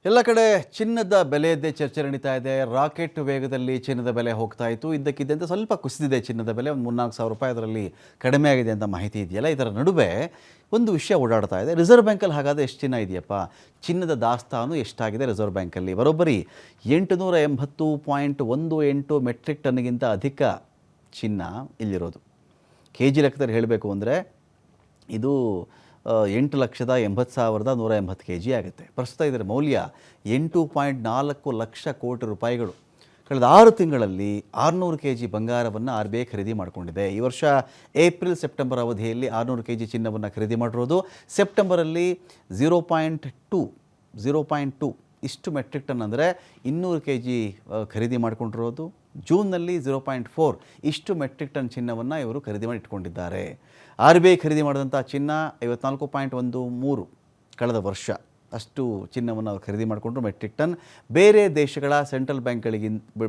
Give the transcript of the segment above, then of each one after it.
ಎಲ್ಲ ಕಡೆ ಚಿನ್ನದ ಬೆಲೆಯದ್ದೇ ಚರ್ಚೆ ನಡೀತಾ ಇದೆ. ರಾಕೆಟ್ ವೇಗದಲ್ಲಿ ಚಿನ್ನದ ಬೆಲೆ ಹೋಗ್ತಾ ಇತ್ತು. ಇದ್ದಕ್ಕಿದ್ದಂತೆ ಸ್ವಲ್ಪ ಕುಸಿದಿದೆ ಚಿನ್ನದ ಬೆಲೆ. ಒಂದು 3-4 ಸಾವಿರ ರೂಪಾಯಿ ಅದರಲ್ಲಿ ಕಡಿಮೆ ಆಗಿದೆ ಅಂತ ಮಾಹಿತಿ ಇದೆಯಲ್ಲ. ಇದರ ನಡುವೆ ಒಂದು ವಿಷಯ ಓಡಾಡ್ತಾ ಇದೆ. ರಿಸರ್ವ್ ಬ್ಯಾಂಕಲ್ಲಿ ಹಾಗಾದರೆ ಎಷ್ಟು ಚಿನ್ನ ಇದೆಯಪ್ಪ, ಚಿನ್ನದ ದಾಸ್ತಾನು ಎಷ್ಟಾಗಿದೆ ರಿಸರ್ವ್ ಬ್ಯಾಂಕಲ್ಲಿ? ಬರೋಬ್ಬರಿ 880.18 ಮೆಟ್ರಿಕ್ ಟನ್ಗಿಂತ ಅಧಿಕ ಚಿನ್ನ ಇಲ್ಲಿರೋದು. ಕೆ ಜಿ ಲೆಕ್ಕದಲ್ಲಿ ಹೇಳಬೇಕು ಅಂದರೆ ಇದು 8,80,180 ಕೆ ಜಿ ಆಗುತ್ತೆ. ಪ್ರಸ್ತುತ ಇದರ ಮೌಲ್ಯ 8.4 ಲಕ್ಷ ಕೋಟಿ ರೂಪಾಯಿಗಳು. ಕಳೆದ 6 ತಿಂಗಳಲ್ಲಿ 600 ಕೆ ಜಿ ಬಂಗಾರವನ್ನು RBI ಖರೀದಿ ಮಾಡಿಕೊಂಡಿದೆ. ಈ ವರ್ಷ ಏಪ್ರಿಲ್ ಸೆಪ್ಟೆಂಬರ್ ಅವಧಿಯಲ್ಲಿ 600 ಕೆ ಜಿ ಚಿನ್ನವನ್ನು ಖರೀದಿ ಮಾಡಿರೋದು. ಸೆಪ್ಟೆಂಬರಲ್ಲಿ 0.2 ಇಷ್ಟು ಮೆಟ್ರಿಕ್ ಟನ್ ಅಂದರೆ 200 ಕೆ ಜಿ ಖರೀದಿ ಮಾಡಿಕೊಂಡಿರೋದು. ಜೂನ್ನಲ್ಲಿ 0.4 ಇಷ್ಟು ಮೆಟ್ರಿಕ್ ಟನ್ ಚಿನ್ನವನ್ನು ಇವರು ಖರೀದಿ ಮಾಡಿ ಇಟ್ಕೊಂಡಿದ್ದಾರೆ. RBI ಖರೀದಿ ಮಾಡಿದಂಥ ಚಿನ್ನ 54.13 ಕಳೆದ ವರ್ಷ ಅಷ್ಟು ಚಿನ್ನವನ್ನು ಅವರು ಖರೀದಿ ಮಾಡಿಕೊಂಡ್ರು ಮೆಟ್ರಿಕ್ ಟನ್. ಬೇರೆ ದೇಶಗಳ ಸೆಂಟ್ರಲ್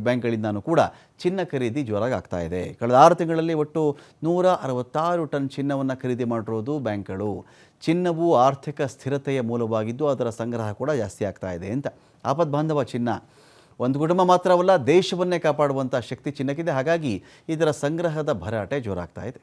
ಬ್ಯಾಂಕ್ಗಳಿಂದನೂ ಕೂಡ ಚಿನ್ನ ಖರೀದಿ ಜೋರಾಗಿ ಆಗ್ತಾ ಇದೆ. ಕಳೆದ 6 ತಿಂಗಳಲ್ಲಿ ಒಟ್ಟು 166 ಟನ್ ಚಿನ್ನವನ್ನು ಖರೀದಿ ಮಾಡಿರೋದು ಬ್ಯಾಂಕ್ಗಳು. ಚಿನ್ನವು ಆರ್ಥಿಕ ಸ್ಥಿರತೆಯ ಮೂಲವಾಗಿದ್ದು ಅದರ ಸಂಗ್ರಹ ಕೂಡ ಜಾಸ್ತಿ ಆಗ್ತಾ ಇದೆ ಅಂತ. ಆಪದ್ಬಾಂಧವ ಚಿನ್ನ ಒಂದು ಕುಟುಂಬ ಮಾತ್ರವಲ್ಲ, ದೇಶವನ್ನೇ ಕಾಪಾಡುವಂಥ ಶಕ್ತಿ ಚಿನ್ನಕ್ಕಿದೆ. ಹಾಗಾಗಿ ಇದರ ಸಂಗ್ರಹದ ಭರಾಟೆ ಜೋರಾಗ್ತಾ ಇದೆ.